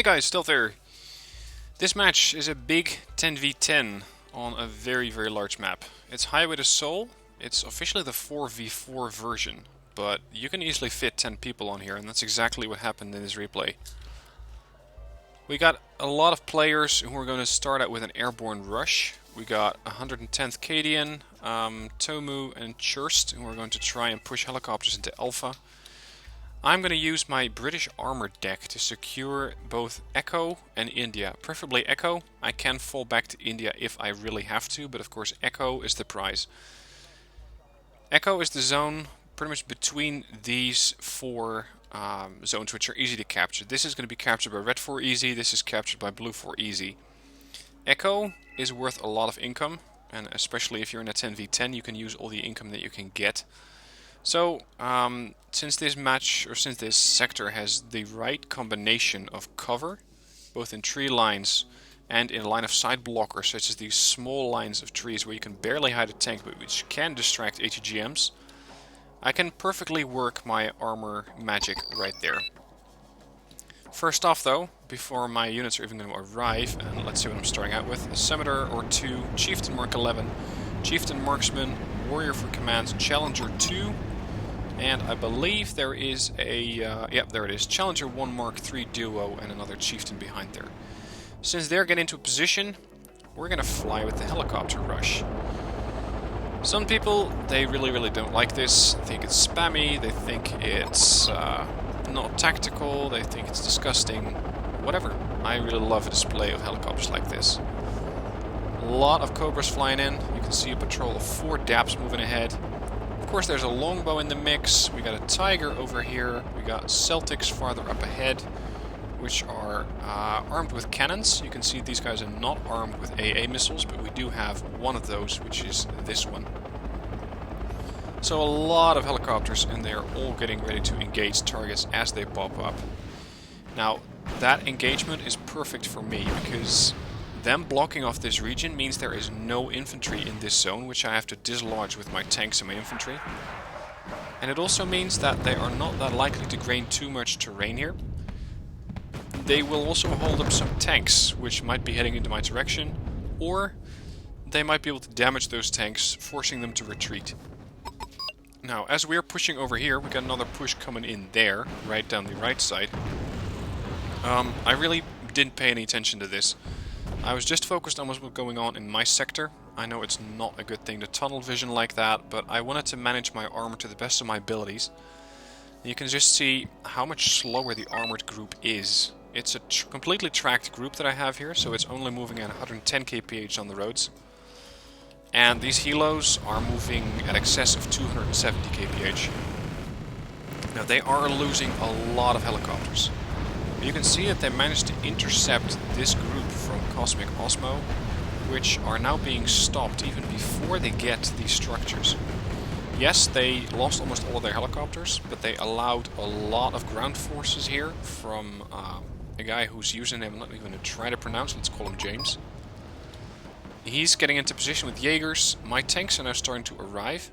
Hey guys, still there. This match is a big 10v10 on a very large map. It's Highway to Seoul. It's officially the 4v4 version, but you can easily fit 10 people on here, and that's exactly what happened in this replay. We got a lot of players who are going to start out with an airborne rush. We got 110th Cadian, Tomu and Churst, who are going to try and push helicopters into Alpha. I'm going to use my British armor deck to secure both Echo and India. Preferably Echo. I can fall back to India if I really have to, but of course Echo is the prize. Echo is the zone pretty much between these four zones which are easy to capture. This is going to be captured by Red 4 easy, this is captured by Blue 4 easy. Echo is worth a lot of income, and especially if you're in a 10v10 you can use all the income that you can get. So, since this match, or since this sector has the right combination of cover, both in tree lines and in line of sight blockers, such as these small lines of trees where you can barely hide a tank but which can distract ATGMs, I can perfectly work my armor magic right there. First off though, before my units are even going to arrive, and let's see what I'm starting out with: a Scimitar or 2, Chieftain Mark 11, Chieftain Marksman, Warrior for Commands, Challenger 2, and I believe there is a, yep, there it is, Challenger 1 Mark 3 duo and another Chieftain behind there. Since they're getting into position, we're going to fly with the helicopter rush. Some people, they really don't like this, think it's spammy, they think it's not tactical, they think it's disgusting, whatever. I really love a display of helicopters like this. A lot of Cobras flying in. You can see a patrol of 4 DAPs moving ahead. Of course there's a longbow in the mix, we got a Tiger over here, we got Celtics farther up ahead, which are armed with cannons. You can see these guys are not armed with AA missiles, but we do have one of those, which is this one. So a lot of helicopters, and they're all getting ready to engage targets as they pop up. Now, that engagement is perfect for me, because them blocking off this region means there is no infantry in this zone, which I have to dislodge with my tanks and my infantry. And it also means that they are not that likely to gain too much terrain here. They will also hold up some tanks, which might be heading into my direction, or they might be able to damage those tanks, forcing them to retreat. Now, as we're pushing over here, we got another push coming in there, right down the right side. I really didn't pay any attention to this. I was just focused on what was going on in my sector. I know it's not a good thing to tunnel vision like that, but I wanted to manage my armor to the best of my abilities. You can just see how much slower the armored group is. It's a completely tracked group that I have here, so it's only moving at 110 kph on the roads. And these helos are moving at excess of 270 kph. Now they are losing a lot of helicopters. You can see that they managed to intercept this group from Cosmic Osmo, which are now being stopped even before they get to these structures. Yes, they lost almost all of their helicopters, but they allowed a lot of ground forces here from a guy whose username I'm not even going to try to pronounce, let's call him James. He's getting into position with Jaegers. My tanks are now starting to arrive,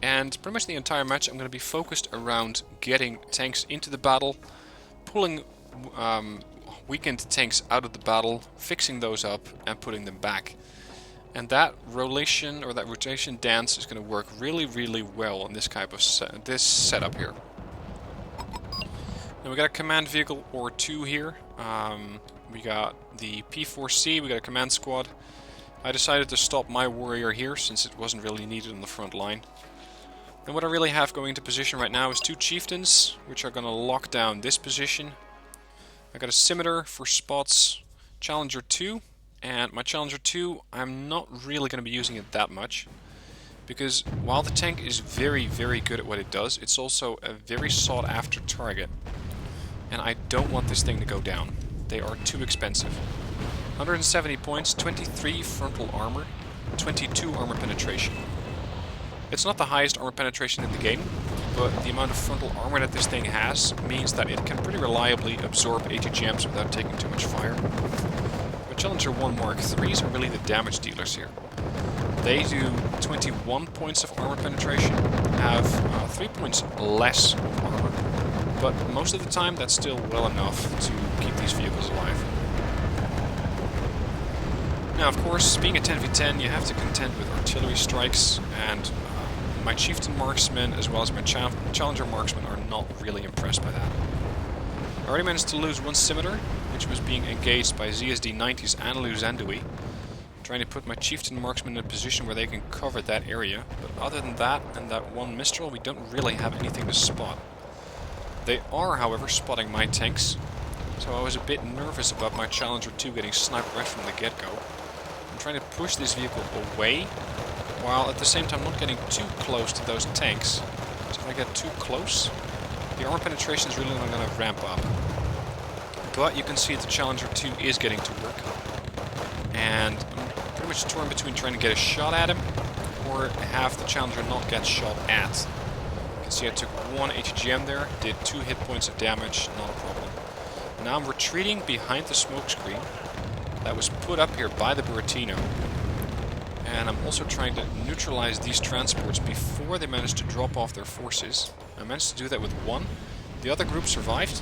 and pretty much the entire match I'm going to be focused around getting tanks into the battle, pulling weakened tanks out of the battle, fixing those up and putting them back. And that rotation dance is going to work really well in this type of this setup here. Now we got a command vehicle or 2 here. We got the P4C, we got a command squad. I decided to stop my warrior here since it wasn't really needed on the front line. And what I really have going into position right now is 2 chieftains, which are going to lock down this position. I got a Scimitar for spots, Challenger 2, and my Challenger 2, I'm not really going to be using it that much, because while the tank is very good at what it does, it's also a very sought after target, and I don't want this thing to go down. They are too expensive. 170 points, 23 frontal armor, 22 armor penetration. It's not the highest armor penetration in the game, but the amount of frontal armor that this thing has means that it can pretty reliably absorb ATGMs without taking too much fire. But Challenger 1 Mark 3s are really the damage dealers here. They do 21 points of armor penetration, have 3 points less armor, but most of the time that's still well enough to keep these vehicles Now, of course, being a 10v10, you have to contend with artillery strikes, and my chieftain marksmen as well as my challenger marksmen are not really impressed by that. I already managed to lose one scimitar, which was being engaged by ZSD-90s and Luzandui, trying to put my chieftain marksmen in a position where they can cover that area, but other than that and that one Mistral, we don't really have anything to spot. They are, however, spotting my tanks, so I was a bit nervous about my Challenger 2 getting sniped right from the get-go. I'm trying to push this vehicle away, while at the same time not getting too close to those tanks. So if I get too close, the armor penetration is really not going to ramp up. But you can see the Challenger 2 is getting to work, and I'm pretty much torn between trying to get a shot at him, or have the Challenger not get shot at. You can see I took one HGM there, did 2 hit points of damage, not a problem. Now I'm retreating behind the smoke screen that was put up here by the Buratino, and I'm also trying to neutralize these transports before they manage to drop off their forces. I managed to do that with one. The other group survived.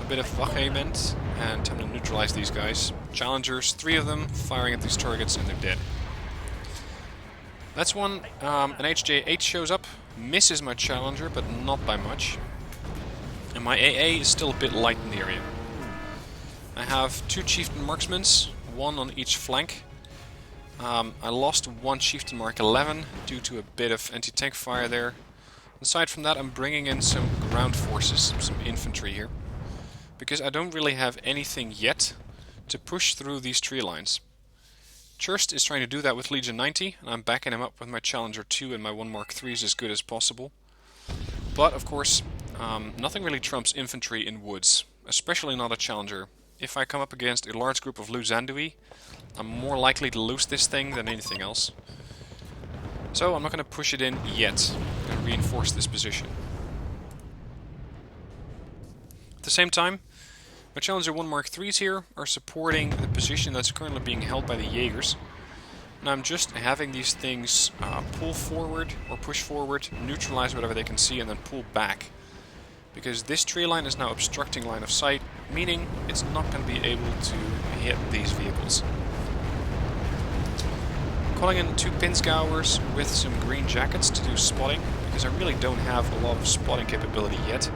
A bit of Wachement, and time to neutralize these guys. Challengers, 3 of them, firing at these targets, and they're dead. That's one. An HJ8 shows up, misses my Challenger, but not by much. And my AA is still a bit light in the area. I have 2 chieftain marksmen, 1 on each flank. I lost 1 chieftain mark 11 due to a bit of anti-tank fire there. Aside from that, I'm bringing in some ground forces, some infantry here, because I don't really have anything yet to push through these tree lines. Churst is trying to do that with Legion 90, and I'm backing him up with my Challenger 2 and my 1 Mark 3s as good as possible. But, of course, nothing really trumps infantry in woods, especially not a Challenger. If I come up against a large group of Luzandui, I'm more likely to lose this thing than anything else. So I'm not going to push it in yet. I'm going to reinforce this position. At the same time, my Challenger 1 Mark 3s here are supporting the position that's currently being held by the Jaegers. And I'm just having these things pull forward or push forward, neutralize whatever they can see, and then pull back. Because this tree line is now obstructing line of sight, meaning it's not going to be able to hit these vehicles. Calling in 2 Pinzgauers with some green jackets to do spotting, because I really don't have a lot of spotting capability yet.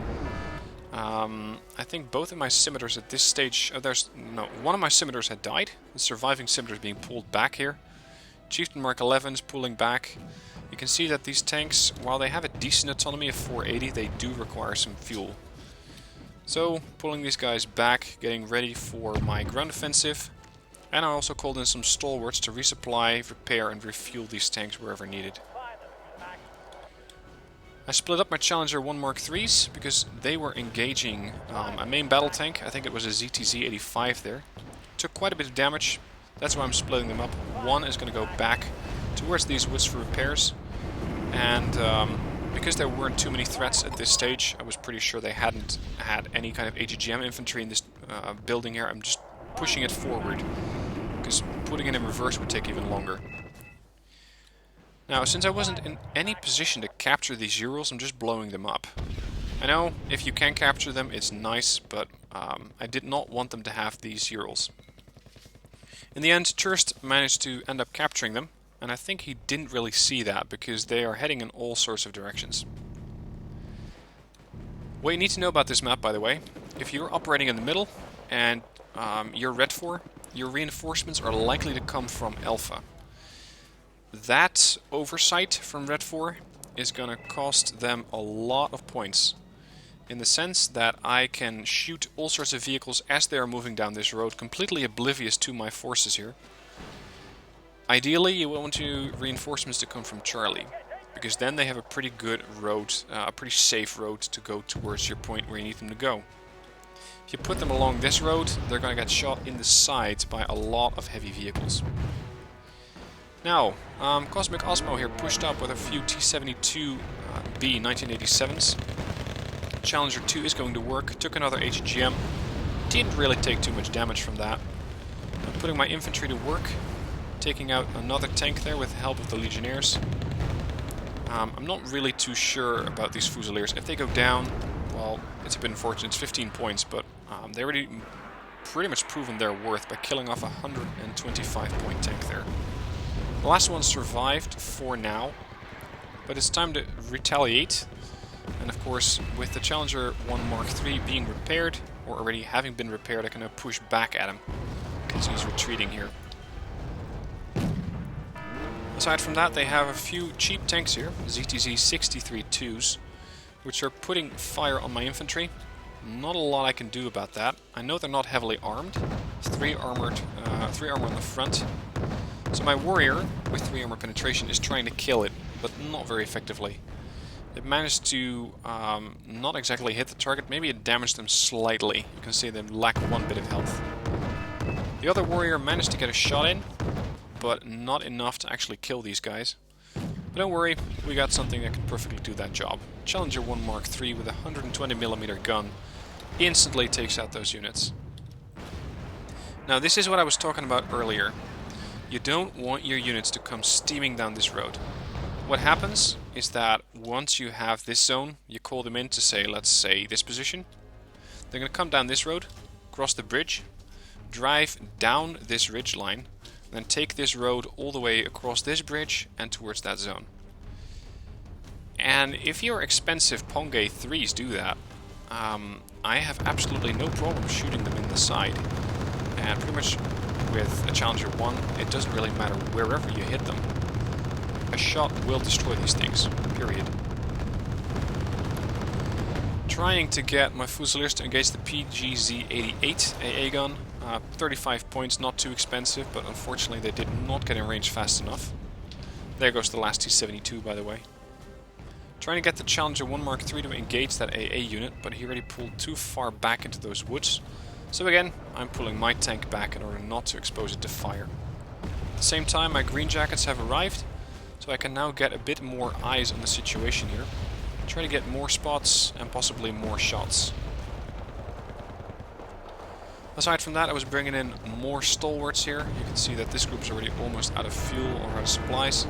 I think both of my scimitars at this stage... one of my scimitars had died. The surviving scimitar is being pulled back here. Chieftain Mark 11 is pulling back. You can see that these tanks, while they have a decent autonomy of 480, they do require some fuel. So, pulling these guys back, getting ready for my ground offensive. And I also called in some stalwarts to resupply, repair and refuel these tanks wherever needed. I split up my Challenger 1 Mark 3s because they were engaging a main battle tank. I think it was a ZTZ-85 there. Took quite a bit of damage. That's why I'm splitting them up. One is going to go back towards these woods for repairs. And because there weren't too many threats at this stage, I was pretty sure they hadn't had any kind of AGGM infantry in this building here. I'm just pushing it forward, because putting it in reverse would take even longer. Now, since I wasn't in any position to capture these Urals, I'm just blowing them up. I know, if you can capture them, it's nice, but I did not want them to have these Urals. In the end, Churst managed to end up capturing them, and I think he didn't really see that, because they are heading in all sorts of directions. What you need to know about this map, by the way, if you're operating in the middle, and you're Red 4, your reinforcements are likely to come from Alpha. That oversight from Red 4 is going to cost them a lot of points, in the sense that I can shoot all sorts of vehicles as they are moving down this road, completely oblivious to my forces here. Ideally, you want your reinforcements to come from Charlie, because then they have a pretty good road, a pretty safe road to go towards your point where you need them to go. If you put them along this road, they're going to get shot in the sides by a lot of heavy vehicles. Now, Cosmic Osmo here pushed up with a few T-72B 1987s. Challenger 2 is going to work, took another HGM, didn't really take too much damage from that. I'm putting my infantry to work, taking out another tank there with the help of the Legionnaires. I'm not really too sure about these Fusiliers. If they go down, well, it's a bit unfortunate, it's 15 points, but they already pretty much proven their worth by killing off a 125-point tank there. The last one survived for now, but it's time to retaliate. And of course, with the Challenger 1 Mark III being repaired, or already having been repaired, I can now push back at him. You can see he's retreating here. Aside from that, they have a few cheap tanks here, ZTZ 63-2s, which are putting fire on my infantry. Not a lot I can do about that. I know they're not heavily armed. 3 armor on the front. So my warrior, with 3 armor penetration, is trying to kill it, but not very effectively. It managed to not exactly hit the target, maybe it damaged them slightly. You can see they lack 1 bit of health. The other warrior managed to get a shot in, but not enough to actually kill these guys. But don't worry, we got something that can perfectly do that job. Challenger 1 Mark III with a 120mm gun instantly takes out those units. Now this is what I was talking about earlier. You don't want your units to come steaming down this road. What happens is that once you have this zone, you call them in to say, let's say, this position. They're going to come down this road, cross the bridge, drive down this ridge line, then take this road all the way across this bridge and towards that zone. And if your expensive Pongay 3s do that, I have absolutely no problem shooting them in the side. And pretty much with a Challenger 1, it doesn't really matter wherever you hit them. A shot will destroy these things, period. Trying to get my Fusiliers to engage the PGZ-88 AA gun. 35 points, not too expensive, but unfortunately they did not get in range fast enough. There goes the last T-72, by the way. Trying to get the Challenger 1 Mark III to engage that AA unit, but he already pulled too far back into those woods. So again, I'm pulling my tank back in order not to expose it to fire. At the same time, my green jackets have arrived, so I can now get a bit more eyes on the situation here. Try to get more spots and possibly more shots. Aside from that, I was bringing in more stalwarts here. You can see that this group is already almost out of fuel or out of supplies.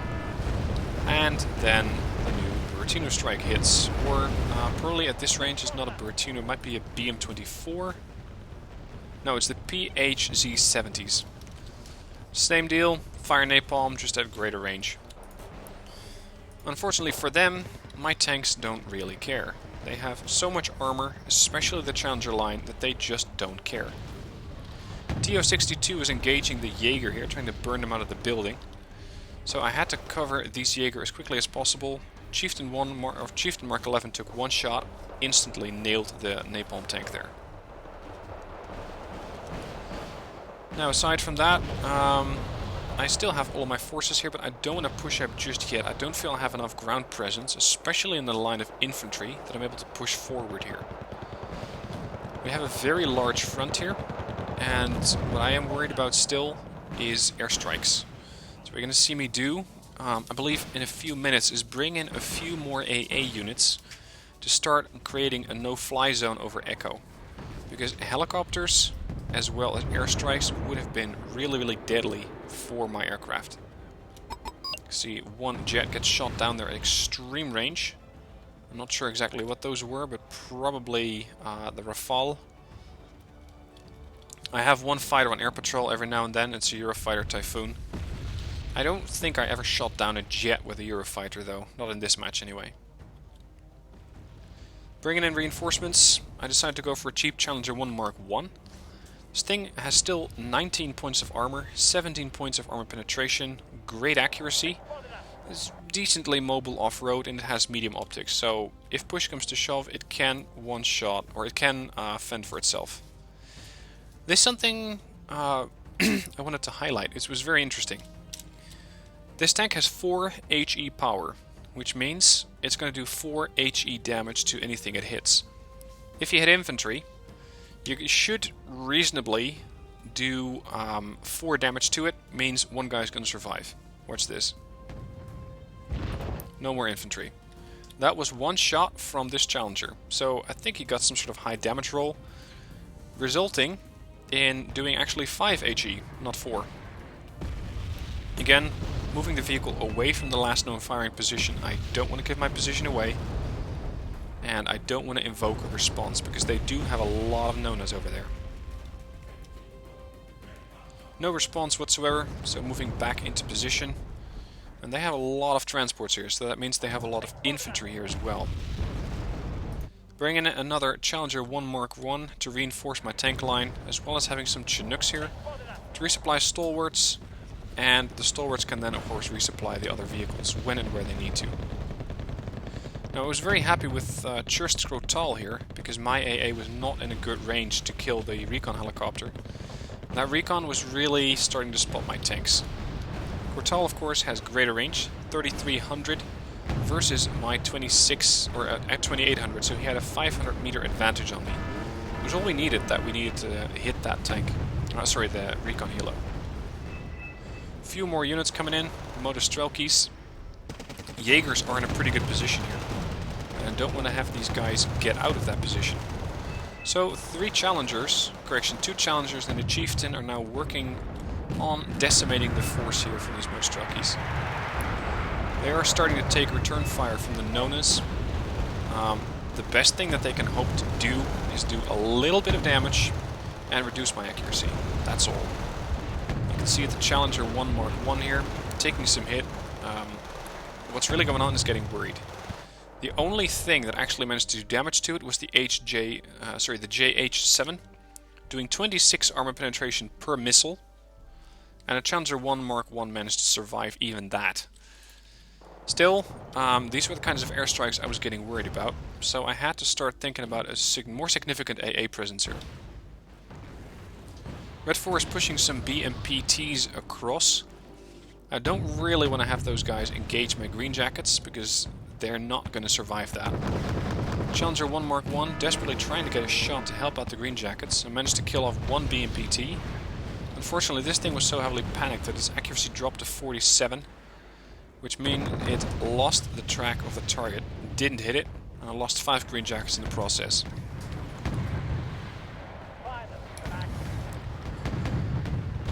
And then the new Buratino strike hits. Or probably at this range is not a Buratino, it might be a BM-24. No, it's the PHZ-70s. Same deal, fire napalm, just at greater range. Unfortunately for them, my tanks don't really care. They have so much armor, especially the Challenger line, that they just don't care. TO-62 is engaging the Jaeger here, trying to burn them out of the building. So I had to cover these Jaeger as quickly as possible. Chieftain Mark 11 took 1 shot, instantly nailed the napalm tank there. Now aside from that, I still have all of my forces here, but I don't want to push up just yet. I don't feel I have enough ground presence, especially in the line of infantry, that I'm able to push forward here. We have a very large front here, and what I am worried about still is airstrikes. So what you're going to see me do, I believe in a few minutes, is bring in a few more AA units to start creating a no-fly zone over Echo. Because helicopters, as well as airstrikes, would have been really, really deadly for my aircraft. See, 1 jet gets shot down there at extreme range. I'm not sure exactly what those were, but probably the Rafale. I have 1 fighter on air patrol every now and then. It's a Eurofighter Typhoon. I don't think I ever shot down a jet with a Eurofighter, though. Not in this match, anyway. Bringing in reinforcements, I decided to go for a cheap Challenger 1 Mark I. This thing has still 19 points of armor, 17 points of armor penetration, great accuracy. It's decently mobile off-road, and it has medium optics, so if push comes to shove, it can one-shot, or it can fend for itself. There's something I wanted to highlight. It was very interesting. This tank has 4 HE power, which means it's going to do 4 HE damage to anything it hits. If you hit infantry, you should reasonably do 4 damage to it, means 1 guy's going to survive. Watch this. No more infantry. That was 1 shot from this Challenger, so I think he got some sort of high damage roll, resulting in doing actually 5 HE, not 4. Again, moving the vehicle away from the last known firing position. I don't want to give my position away, and I don't want to invoke a response, because they do have a lot of no-nos over there. No response whatsoever, so moving back into position. And they have a lot of transports here, so that means they have a lot of infantry here as well. Bring in another Challenger 1 Mark 1 to reinforce my tank line, as well as having some Chinooks here to resupply stalwarts, and the stalwarts can then of course resupply the other vehicles when and where they need to. Now I was very happy with Churst Crotal here, because my AA was not in a good range to kill the recon helicopter. That recon was really starting to spot my tanks. Crotal of course has greater range, 3300 versus my 26 or at 2800, so he had a 500 meter advantage on me. It was all we needed that we needed to hit that tank. Sorry, the recon helo. A few more units coming in, Motostrelkis. Jaegers are in a pretty good position here, and I don't want to have these guys get out of that position. So 2 challengers and a chieftain are now working on decimating the force here from these Motostrelkis. They are starting to take return fire from the Nonas. The best thing that they can hope to do is do a little bit of damage and reduce my accuracy. That's all. You can see the Challenger 1 Mark 1 here, taking some hit. What's really going on is getting worried. The only thing that actually managed to do damage to it was the JH7, doing 26 armor penetration per missile, and a Challenger 1 Mark 1 managed to survive even that. Still, these were the kinds of airstrikes I was getting worried about, so I had to start thinking about a more significant AA presence here. Red 4 is pushing some BMPTs across. I don't really want to have those guys engage my green jackets, because they're not going to survive that. Challenger 1 Mark 1 desperately trying to get a shot to help out the green jackets, and managed to kill off 1 BMPT. Unfortunately, this thing was so heavily panicked that its accuracy dropped to 47, which means it lost the track of the target, didn't hit it, and I lost 5 green jackets in the process.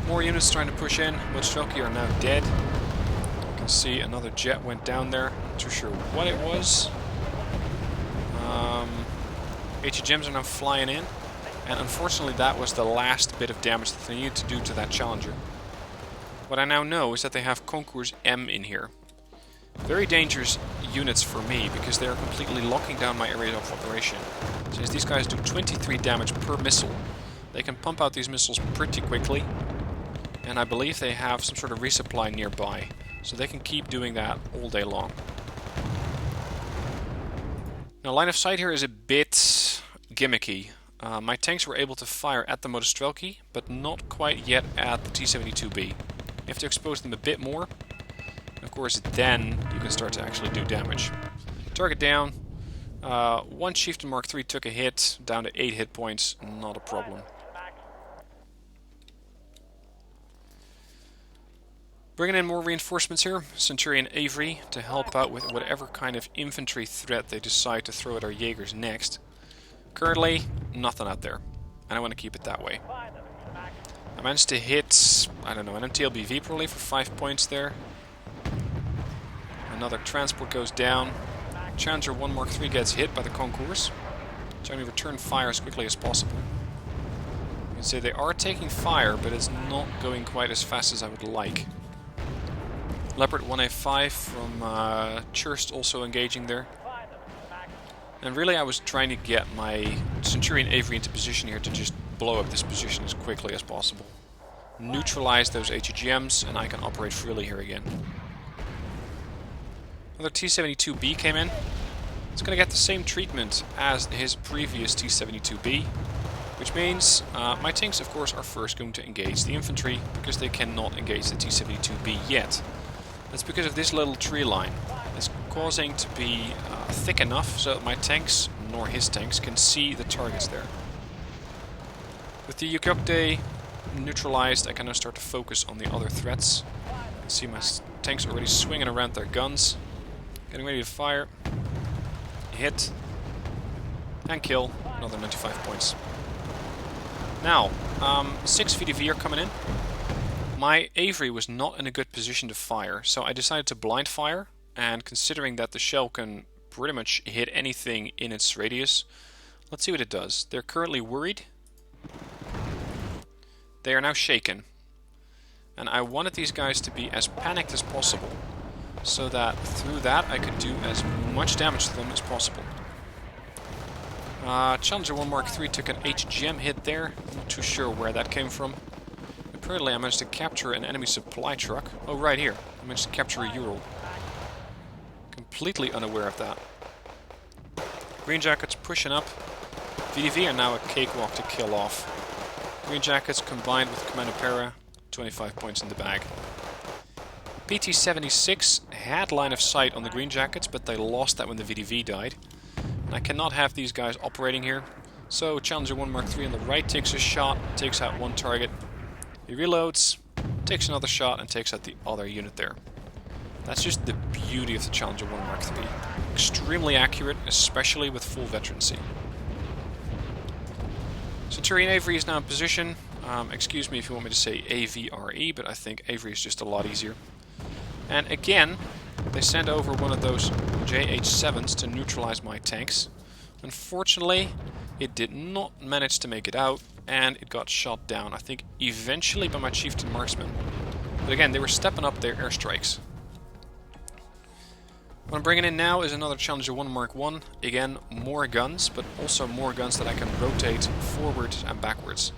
More units trying to push in. Motostrelki are now dead. You can see another jet went down there. Not too sure what it was. HGMs are now flying in. And unfortunately that was the last bit of damage that they needed to do to that Challenger. What I now know is that they have Concours M in here. Very dangerous units for me, because they are completely locking down my area of operation. Since these guys do 23 damage per missile, they can pump out these missiles pretty quickly. And I believe they have some sort of resupply nearby, so they can keep doing that all day long. Now, line of sight here is a bit gimmicky. My tanks were able to fire at the Motostrelki, but not quite yet at the T-72B. You have to expose them a bit more. Of course, then you can start to actually do damage. Target down. 1 Chieftain Mark 3 took a hit, down to 8 hit points, not a problem. Bringing in more reinforcements here, Centurion Avery, to help out with whatever kind of infantry threat they decide to throw at our Jaegers next. Currently, nothing out there, and I want to keep it that way. I managed to hit, I don't know, an MTLBV probably for 5 points there. Another transport goes down. Challenger 1 Mark 3 gets hit by the Concours, trying to return fire as quickly as possible. You can see they are taking fire, but it's not going quite as fast as I would like. Leopard 1A5 from Churst also engaging there. And really I was trying to get my Centurion Avery into position here to just blow up this position as quickly as possible. Neutralize those HGMs and I can operate freely here again. Another T-72B came in. It's going to get the same treatment as his previous T-72B, which means my tanks of course are first going to engage the infantry, because they cannot engage the T-72B yet. That's because of this little tree line. It's causing to be thick enough so that my tanks, nor his tanks, can see the targets there. With the Yukyokte neutralized, I can now start to focus on the other threats. I see my tanks already swinging around their guns, getting ready to fire, hit, and kill. Another 95 points. Now, 6 VDV are coming in. My Avery was not in a good position to fire, so I decided to blind fire, and considering that the shell can pretty much hit anything in its radius, let's see what it does. They're currently worried. They are now shaken. And I wanted these guys to be as panicked as possible, so that through that I could do as much damage to them as possible. Challenger 1 Mark III took an HGM hit there. I'm not too sure where that came from. Apparently I managed to capture an enemy supply truck. Oh, right here. I managed to capture a Ural. Completely unaware of that. Green Jackets pushing up. VDV are now a cakewalk to kill off. Green Jackets combined with Commander Para, 25 points in the bag. PT-76 had line of sight on the Green Jackets, but they lost that when the VDV died. And I cannot have these guys operating here. So Challenger 1 Mark III on the right takes a shot, takes out one target. He reloads, takes another shot, and takes out the other unit there. That's just the beauty of the Challenger 1 Mark III. Extremely accurate, especially with full veterancy. Centurion Avery is now in position. Excuse me if you want me to say AVRE, but I think Avery is just a lot easier. And again, they sent over one of those JH7s to neutralize my tanks. Unfortunately, it did not manage to make it out, and it got shot down, I think eventually by my Chieftain Marksman. But again, they were stepping up their airstrikes. What I'm bringing in now is another Challenger 1 Mark I. Again, more guns, but also more guns that I can rotate forward and backwards.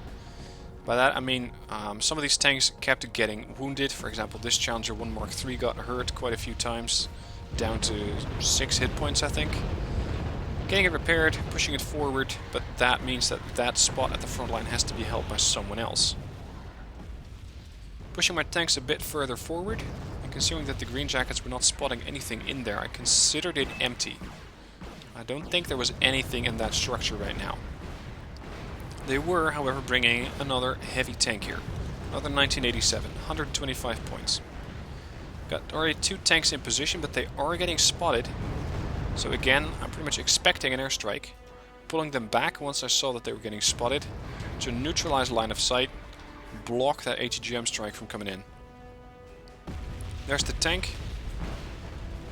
By that I mean some of these tanks kept getting wounded. For example, this Challenger 1 Mark III got hurt quite a few times, down to 6 hit points I think. Getting it repaired, pushing it forward, but that means that that spot at the front line has to be held by someone else. Pushing my tanks a bit further forward, and considering that the Green Jackets were not spotting anything in there, I considered it empty. I don't think there was anything in that structure right now. They were, however, bringing another heavy tank here. Another 1987, 125 points. Got already 2 tanks in position, but they are getting spotted. So again, I'm pretty much expecting an airstrike. Pulling them back once I saw that they were getting spotted, to neutralize line of sight, block that HGM strike from coming in. There's the tank.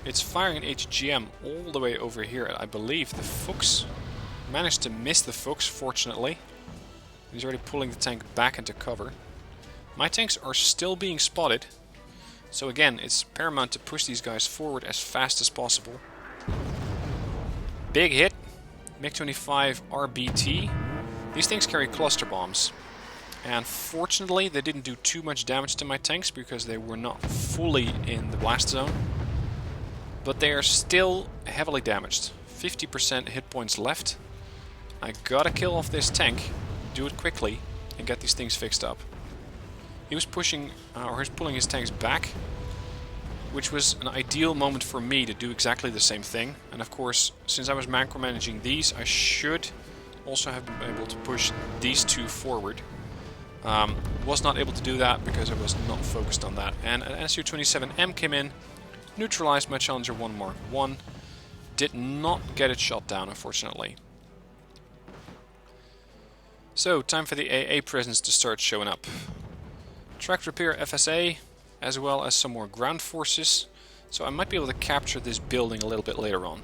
It's firing an HGM all the way over here. I believe the Fuchs managed to miss the Fuchs, fortunately. He's already pulling the tank back into cover. My tanks are still being spotted. So again, it's paramount to push these guys forward as fast as possible. Big hit. MiG-25 RBT. These things carry cluster bombs. And fortunately, they didn't do too much damage to my tanks because they were not fully in the blast zone. But they are still heavily damaged. 50% hit points left. I gotta kill off this tank, do it quickly, and get these things fixed up. He was pushing, or he's pulling his tanks back, which was an ideal moment for me to do exactly the same thing. And of course, since I was micromanaging these, I should also have been able to push these 2 forward. Was not able to do that because I was not focused on that. And an SU-27M came in, neutralized my Challenger 1 Mark I, did not get it shot down, unfortunately. So, time for the AA presence to start showing up. Track repair FSA, as well as some more ground forces, so I might be able to capture this building a little bit later on.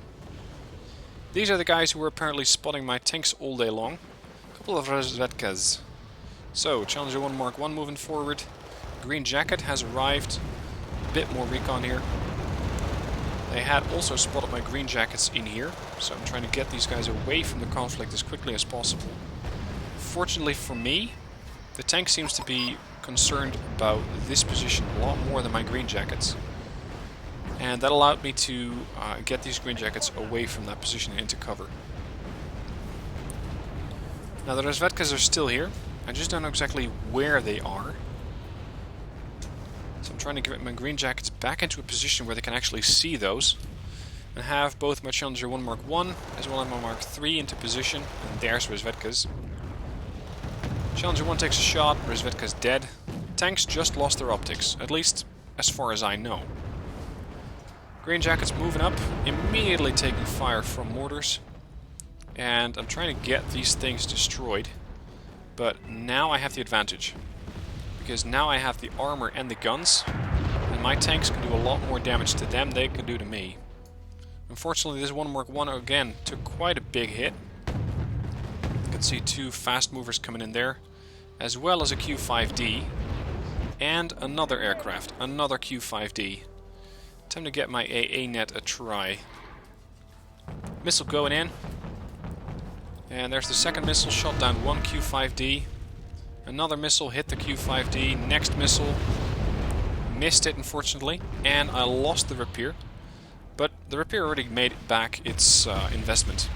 These are the guys who were apparently spotting my tanks all day long. A couple of Razvedkas. So, Challenger 1 Mark I moving forward. Green Jacket has arrived. A bit more recon here. They had also spotted my Green Jackets in here, so I'm trying to get these guys away from the conflict as quickly as possible. Fortunately for me, the tank seems to be concerned about this position a lot more than my Green Jackets. And that allowed me to get these Green Jackets away from that position and into cover. Now the Razvedkas are still here. I just don't know exactly where they are. So I'm trying to get my Green Jackets back into a position where they can actually see those. And have both my Challenger 1 Mark I as well as my Mark III into position. And there's Razvedkas. Challenger 1 takes a shot, Razvedka's dead. Tanks just lost their optics, at least as far as I know. Green Jackets moving up, immediately taking fire from mortars. And I'm trying to get these things destroyed. But now I have the advantage. Because now I have the armor and the guns. And my tanks can do a lot more damage to them than they can do to me. Unfortunately, this 1 Mark I again took quite a big hit. You can see 2 fast movers coming in there. As well as a Q5D. And another aircraft, another Q5D. Time to get my AA net a try. Missile going in. And there's the second missile, shot down one Q5D. Another missile hit the Q5D. Next missile. Missed it, unfortunately. And I lost the Rapier. But the Rapier already made back its investment.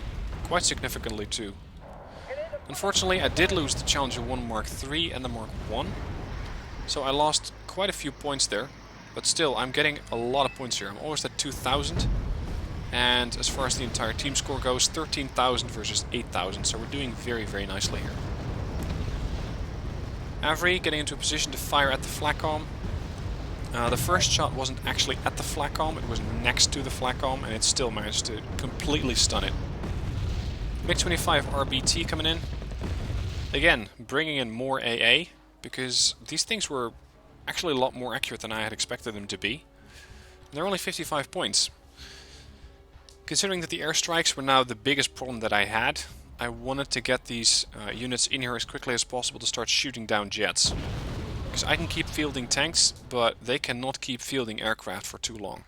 Quite significantly, too. Unfortunately, I did lose the Challenger 1 Mark III and the Mark I. So I lost quite a few points there. But still, I'm getting a lot of points here. I'm almost at 2,000. And as far as the entire team score goes, 13,000 versus 8,000. So we're doing very, very nicely here. Avery getting into a position to fire at the Flacom. The first shot wasn't actually at the Flacom, it was next to the Flacom, and it still managed to completely stun it. MiG-25 RBT coming in. Again, bringing in more AA, because these things were actually a lot more accurate than I had expected them to be. They're only 55 points. Considering that the airstrikes were now the biggest problem that I had, I wanted to get these units in here as quickly as possible to start shooting down jets. Because I can keep fielding tanks, but they cannot keep fielding aircraft for too long.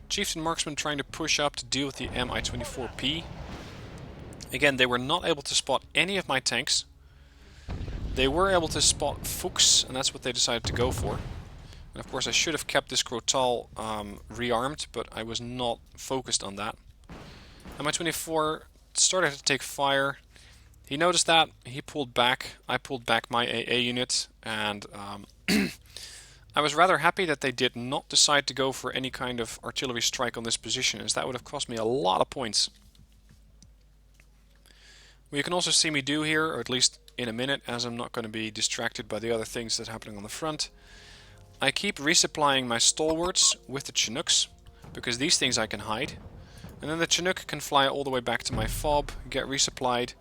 Chieftain Marksman trying to push up to deal with the Mi-24P. Again, they were not able to spot any of my tanks. They were able to spot Fuchs, and that's what they decided to go for. And of course I should have kept this Crotal rearmed, but I was not focused on that. Mi-24 started to take fire. He noticed that, he pulled back, I pulled back my AA unit, and I was rather happy that they did not decide to go for any kind of artillery strike on this position, as that would have cost me a lot of points. What you can also see me do here, or at least in a minute, as I'm not going to be distracted by the other things that are happening on the front, I keep resupplying my stalwarts with the Chinooks, because these things I can hide. And then the Chinook can fly all the way back to my FOB, get resupplied,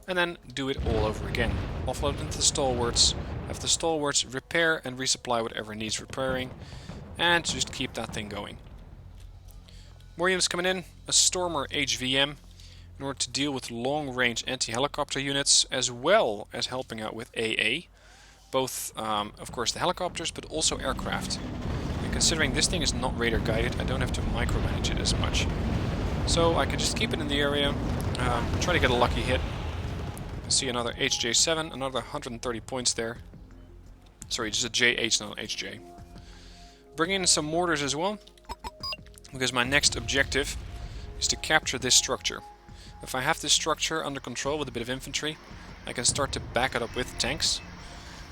and then do it all over again. Offload into the stalwarts, have the stalwarts repair and resupply whatever needs repairing, and just keep that thing going. More units coming in, a Stormer HVM, in order to deal with long-range anti-helicopter units, as well as helping out with AA. Both, of course, the helicopters, but also aircraft. And considering this thing is not radar guided, I don't have to micromanage it as much. So I can just keep it in the area, try to get a lucky hit. See another HJ7, another 130 points there. Sorry, just a JH, not an HJ. Bring in some mortars as well, because my next objective is to capture this structure. If I have this structure under control with a bit of infantry, I can start to back it up with tanks.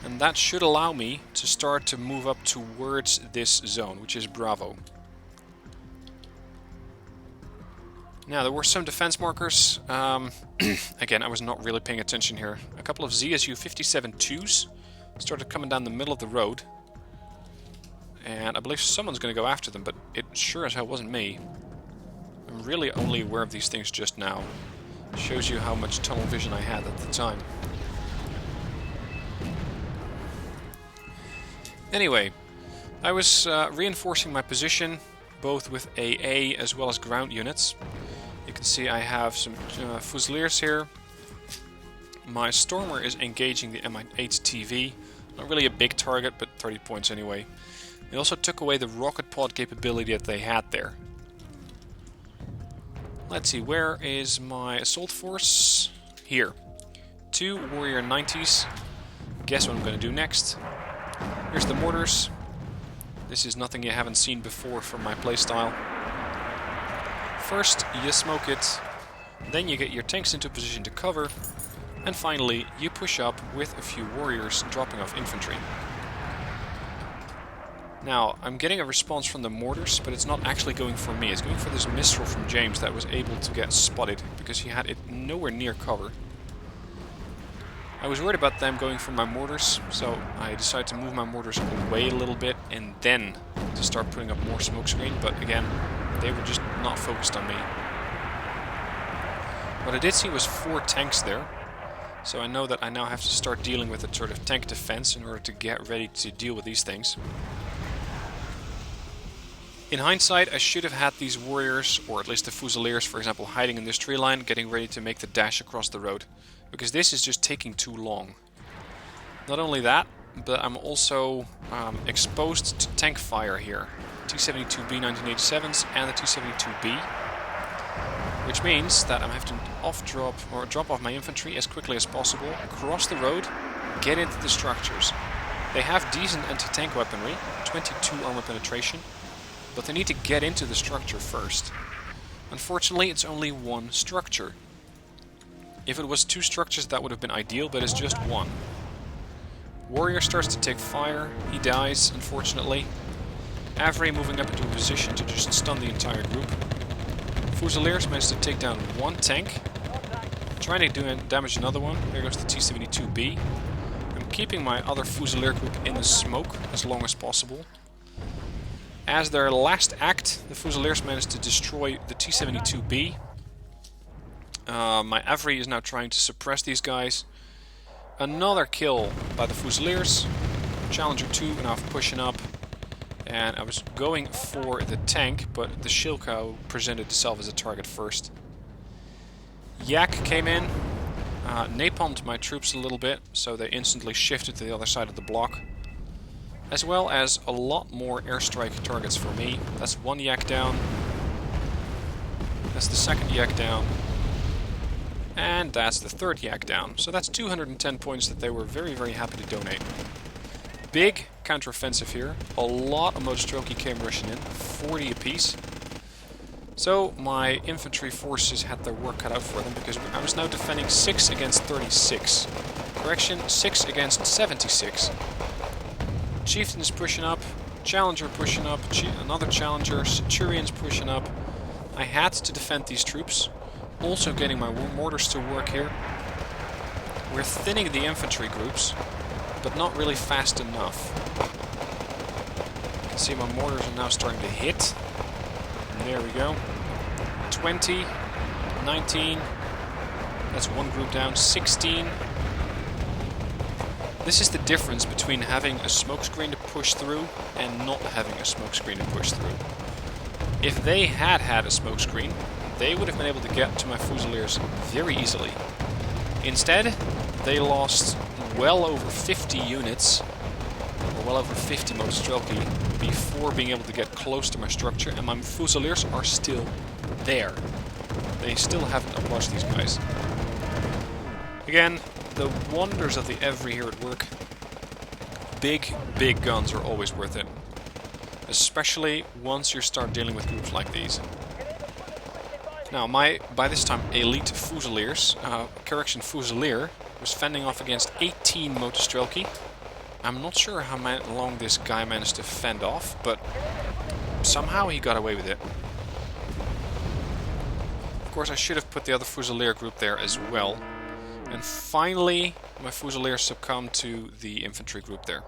And that should allow me to start to move up towards this zone, which is Bravo. Now, there were some defense markers. Again, I was not really paying attention here. A couple of ZSU 57-2s started coming down the middle of the road. And I believe someone's going to go after them, but it sure as hell wasn't me. I'm really only aware of these things just now. Shows you how much tunnel vision I had at the time. Anyway, I was reinforcing my position, both with AA as well as ground units. You can see I have some Fusiliers here. My Stormer is engaging the Mi-8TV. Not really a big target, but 30 points anyway. They also took away the rocket pod capability that they had there. Let's see, where is my assault force? Here. 2 Warrior 90s. Guess what I'm going to do next. Here's the mortars. This is nothing you haven't seen before from my playstyle. First, you smoke it, then you get your tanks into position to cover, and finally, you push up with a few warriors dropping off infantry. Now, I'm getting a response from the mortars, but it's not actually going for me. It's going for this Mistral from James that was able to get spotted, because he had it nowhere near cover. I was worried about them going for my mortars, so I decided to move my mortars away a little bit and then to start putting up more smokescreen, but again, they were just not focused on me. What I did see was 4 tanks there, so I know that I now have to start dealing with a sort of tank defense in order to get ready to deal with these things. In hindsight, I should have had these warriors, or at least the Fusiliers, for example, hiding in this tree line, getting ready to make the dash across the road. Because this is just taking too long. Not only that, but I'm also exposed to tank fire here. T-72B 1987s and the T-72B, which means that I'm having to drop off my infantry as quickly as possible, cross the road, get into the structures. They have decent anti-tank weaponry, 22 armor penetration, but they need to get into the structure first. Unfortunately, it's only one structure. If it was 2 structures, that would have been ideal, but it's just one. Warrior starts to take fire. He dies, unfortunately. Avery moving up into a position to just stun the entire group. Fusiliers managed to take down one tank. Trying to damage another one. There goes the T-72B. I'm keeping my other Fusilier group in the smoke as long as possible. As their last act, the Fusiliers managed to destroy the T-72B. My Avery is now trying to suppress these guys. Another kill by the Fusiliers. Challenger 2 now pushing up. And I was going for the tank, but the Shilko presented itself as a target first. Yak came in, napalmed my troops a little bit, so they instantly shifted to the other side of the block. As well as a lot more airstrike targets for me. That's one Yak down. That's the second Yak down. And that's the third Yak down. So that's 210 points that they were very, very happy to donate. Big counteroffensive here. A lot of Motostrelki came rushing in, 40 apiece. So my infantry forces had their work cut out for them because I was now defending 6 against 36. Correction, 6 against 76. Chieftains pushing up, Challenger pushing up, another Challenger, Centurions pushing up. I had to defend these troops. Also getting my mortars to work here. We're thinning the infantry groups, but not really fast enough. You can see my mortars are now starting to hit. And there we go. 20, 19, that's one group down, 16. This is the difference between having a smokescreen to push through and not having a smokescreen to push through. If they had had a smokescreen, they would have been able to get to my Fusiliers very easily. Instead, they lost well over 50 units, or well over 50 Motostrelki, before being able to get close to my structure, and my Fusiliers are still there. They still haven't approached these guys. Again, the wonders of the Avery here at work. Big, big guns are always worth it. Especially once you start dealing with groups like these. Now, my, by this time, elite Fusiliers, Fusilier, was fending off against 18 Motostrelki. I'm not sure how long this guy managed to fend off, but somehow he got away with it. Of course, I should have put the other Fusilier group there as well. And finally, my Fusiliers succumbed to the infantry group there.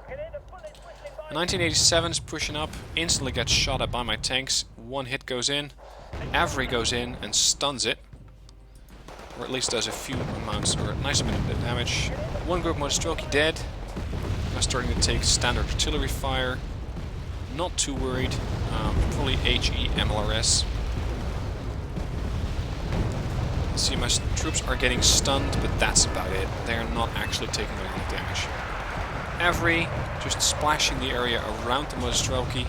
1987 is pushing up, instantly gets shot at by my tanks. One hit goes in, Avery goes in and stuns it. Or at least does a few amounts, or a nice amount of damage. One group Motostrelki dead. I'm starting to take standard artillery fire. Not too worried. Probably HE MLRS. See, my troops are getting stunned, but that's about it. They're not actually taking a lot of damage. Avery just splashing the area around the Motostrelki.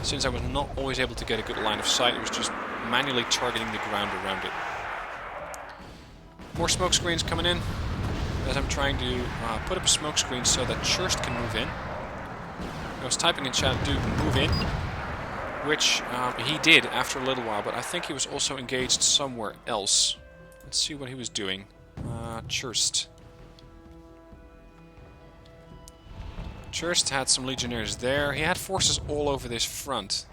Since I was not always able to get a good line of sight, it was just manually targeting the ground around it. More smoke screens coming in as I'm trying to put up a smoke screen so that Churst can move in. I was typing in chat, dude, move in, which he did after a little while, but I think he was also engaged somewhere else. Let's see what he was doing. Churst. Churst had some legionnaires there. He had forces all over this front.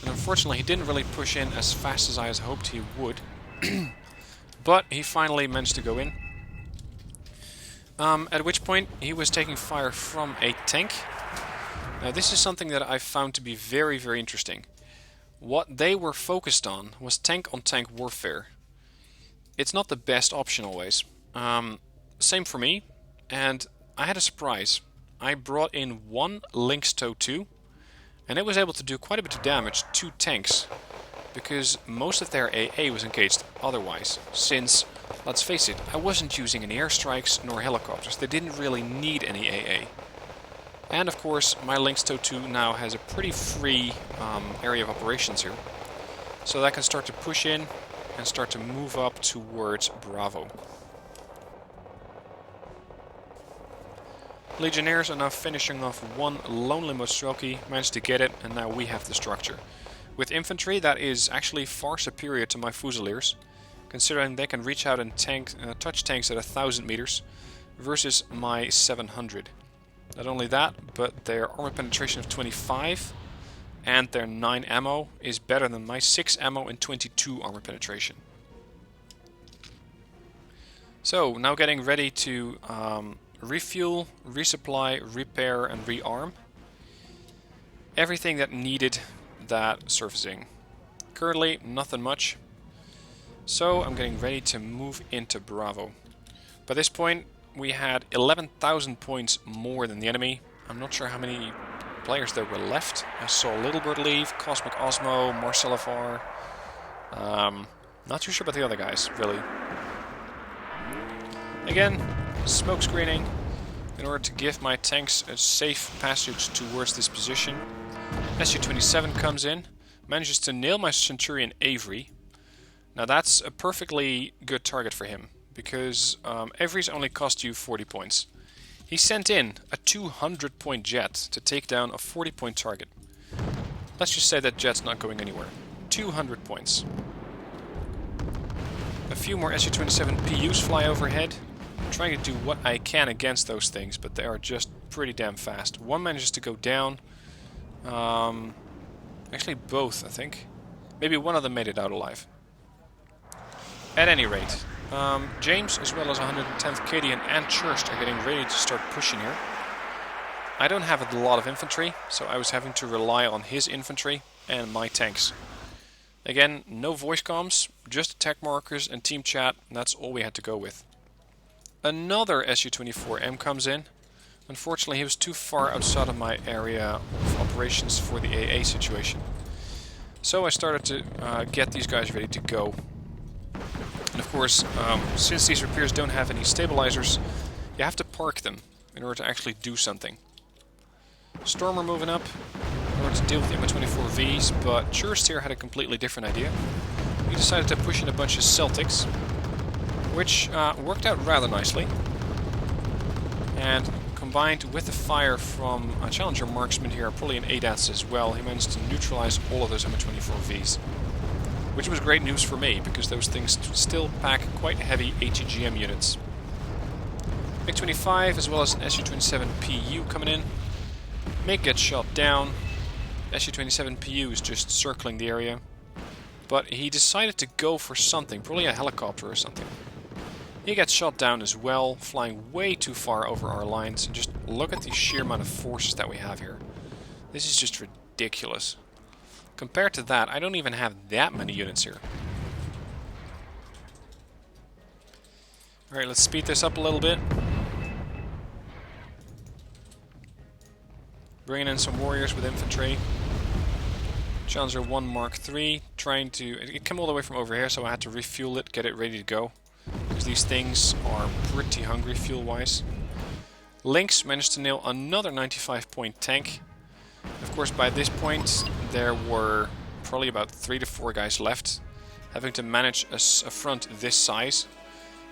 And unfortunately, he didn't really push in as fast as I had hoped he would. But he finally managed to go in. At which point, he was taking fire from a tank. Now, this is something that I found to be very, very interesting. What they were focused on was tank-on-tank warfare. It's not the best option always. Same for me. And I had a surprise. I brought in one Lynx TOW 2, and it was able to do quite a bit of damage to tanks, because most of their AA was engaged otherwise, since Let's face it, I wasn't using any airstrikes nor helicopters. They didn't really need any AA. And of course, my Lynx TOW2 now has a pretty free area of operations here. So that can start to push in and start to move up towards Bravo. Legionnaires are now finishing off one lonely Mostrelki, managed to get it, and now we have the structure. With infantry, that is actually far superior to my Fusiliers, considering they can reach out and touch tanks at 1,000 meters versus my 700. Not only that, but their armor penetration of 25 and their 9 ammo is better than my 6 ammo and 22 armor penetration. So, now getting ready to refuel, resupply, repair and rearm. Everything that needed that surfacing. Currently, nothing much. So, I'm getting ready to move into Bravo. By this point, we had 11,000 points more than the enemy. I'm not sure how many players there were left. I saw Little Bird leave, Cosmic Osmo, Marcel Afar. Not too sure about the other guys, really. Again, smoke screening in order to give my tanks a safe passage towards this position. Su-27 comes in, manages to nail my Centurion Avery. Now that's a perfectly good target for him, because Avery's only cost you 40 points. He sent in a 200 point jet to take down a 40 point target. Let's just say that jet's not going anywhere. 200 points. A few more Su-27 PUs fly overhead. I'm trying to do what I can against those things, but they are just pretty damn fast. One manages to go down. Actually both, I think. Maybe one of them made it out alive. At any rate, James, as well as 110th Cadian and Churst, are getting ready to start pushing here. I don't have a lot of infantry, so I was having to rely on his infantry and my tanks. Again, no voice comms, just attack markers and team chat, and that's all we had to go with. Another Su-24M comes in. Unfortunately, he was too far outside of my area of operations for the AA situation. So I started to get these guys ready to go. And of course, since these repairs don't have any stabilizers, you have to park them in order to actually do something. Stormer moving up in order to deal with the Mi-24Vs, but Churst here had a completely different idea. He decided to push in a bunch of Celtics, which worked out rather nicely. And combined with the fire from a Challenger marksman here, probably an ADATS as well, he managed to neutralize all of those Mi-24Vs. Which was great news for me, because those things still pack quite heavy ATGM units. MiG-25 as well as an Su-27 PU coming in. MiG gets shot down. Su-27 PU is just circling the area. But he decided to go for something, probably a helicopter or something. He gets shot down as well, flying way too far over our lines. And just look at the sheer amount of forces that we have here. This is just ridiculous. Compared to that, I don't even have that many units here. Alright, let's speed this up a little bit. Bringing in some warriors with infantry. Challenger 1 Mark III, trying to... It came all the way from over here, so I had to refuel it, get it ready to go. Because these things are pretty hungry fuel-wise. Lynx managed to nail another 95 point tank. Of course, by this point, there were probably about 3 to 4 guys left, having to manage a front this size,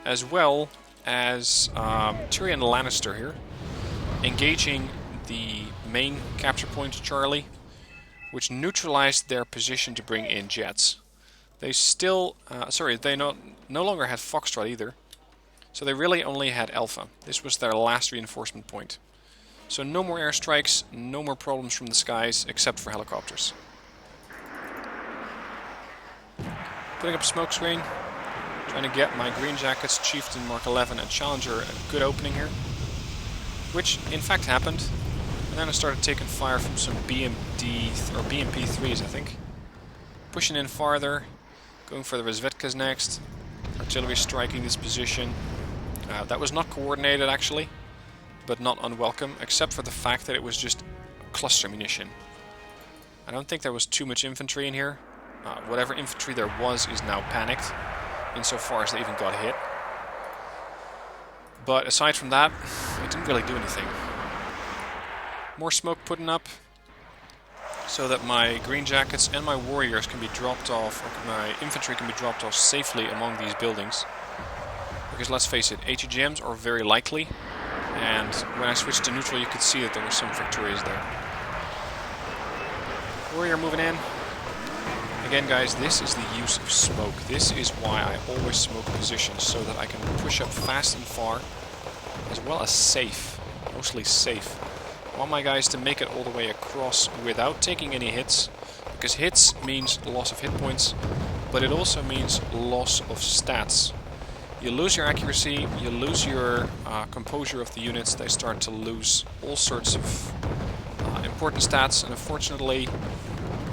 as well as Tyrion Lannister here, engaging the main capture point, Charlie, which neutralized their position to bring in jets. They still, they no longer had Foxtrot either, so they really only had Alpha. This was their last reinforcement point. So no more airstrikes, no more problems from the skies, except for helicopters. Putting up a smoke screen, trying to get my Green Jackets, Chieftain, Mark 11 and Challenger a good opening here. Which in fact happened. And then I started taking fire from some BMP-3s, I think. Pushing in farther, going for the Razvetkas next. Artillery striking this position. That was not coordinated actually, but not unwelcome, except for the fact that it was just cluster munition. I don't think there was too much infantry in here. Whatever infantry there was is now panicked, insofar as they even got hit. But aside from that, it didn't really do anything. More smoke putting up, so that my green jackets and my warriors can be dropped off, or my infantry can be dropped off safely among these buildings. Because let's face it, ATGMs are very likely, and when I switched to neutral you could see that there were some victories there. Warrior moving in. Again guys, this is the use of smoke. This is why I always smoke positions, so that I can push up fast and far, as well as safe, mostly safe. I want my guys to make it all the way across without taking any hits, because hits means loss of hit points, but it also means loss of stats. You lose your accuracy, you lose your composure of the units, they start to lose all sorts of important stats, and unfortunately,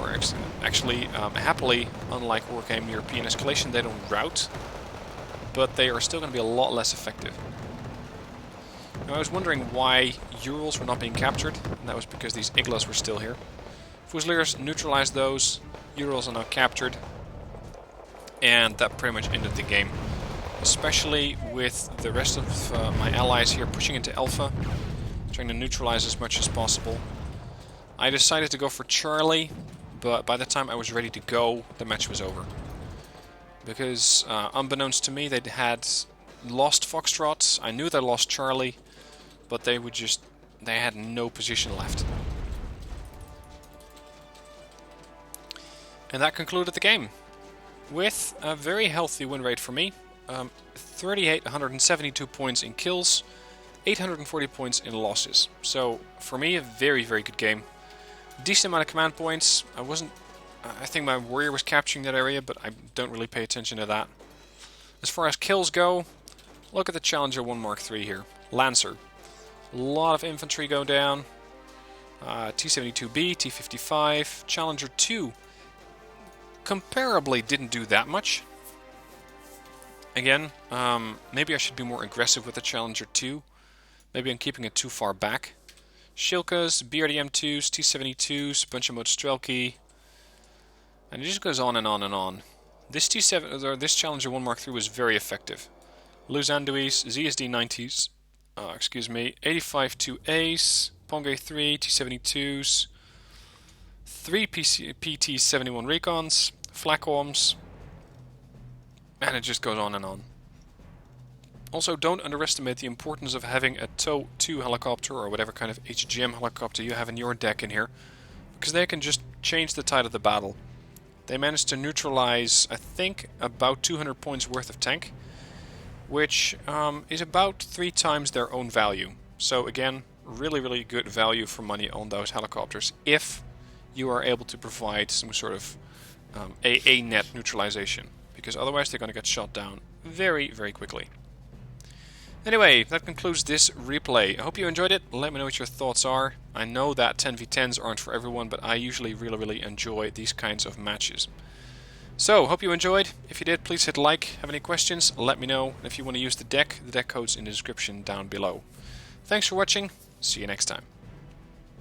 or actually happily, unlike Wargame European Escalation, they don't rout, but they are still going to be a lot less effective. Now, I was wondering why Urals were not being captured, and that was because these Iglas were still here. Fusiliers neutralized those, Urals are now captured, and that pretty much ended the game. Especially with the rest of my allies here pushing into Alpha, trying to neutralize as much as possible. I decided to go for Charlie, but by the time I was ready to go, the match was over. Because, unbeknownst to me, they had lost Foxtrot. I knew they lost Charlie, but they had no position left. And that concluded the game, with a very healthy win rate for me. 172 points in kills, 840 points in losses. So, for me, a very, very good game. Decent amount of command points. I think my warrior was capturing that area, but I don't really pay attention to that. As far as kills go, look at the Challenger 1 Mark III here. Lancer. A lot of infantry go down. T-72B, T-55. Challenger 2 comparably didn't do that much. Again, maybe I should be more aggressive with the Challenger 2. Maybe I'm keeping it too far back. Shilkas, BRDM2s, T-72s, a bunch of Mostrelki. And it just goes on and on and on. This Challenger 1 Mark III was very effective. Luzanduis, ZSD-90s, 85-2As, Ponge 3, T-72s, 3 PT-71 Recons, Flacworms, and it just goes on and on. Also, don't underestimate the importance of having a TOW 2 helicopter, or whatever kind of HGM helicopter you have in your deck in here, because they can just change the tide of the battle. They managed to neutralize, I think, about 200 points worth of tank, which is about 3 times their own value. So again, really, really good value for money on those helicopters, if you are able to provide some sort of a net neutralization, because otherwise they're going to get shot down very, very quickly. Anyway, that concludes this replay. I hope you enjoyed it. Let me know what your thoughts are. I know that 10v10s aren't for everyone, but I usually really, really enjoy these kinds of matches. So, hope you enjoyed. If you did, please hit like. Have any questions, let me know. And if you want to use the deck code's in the description down below. Thanks for watching. See you next time.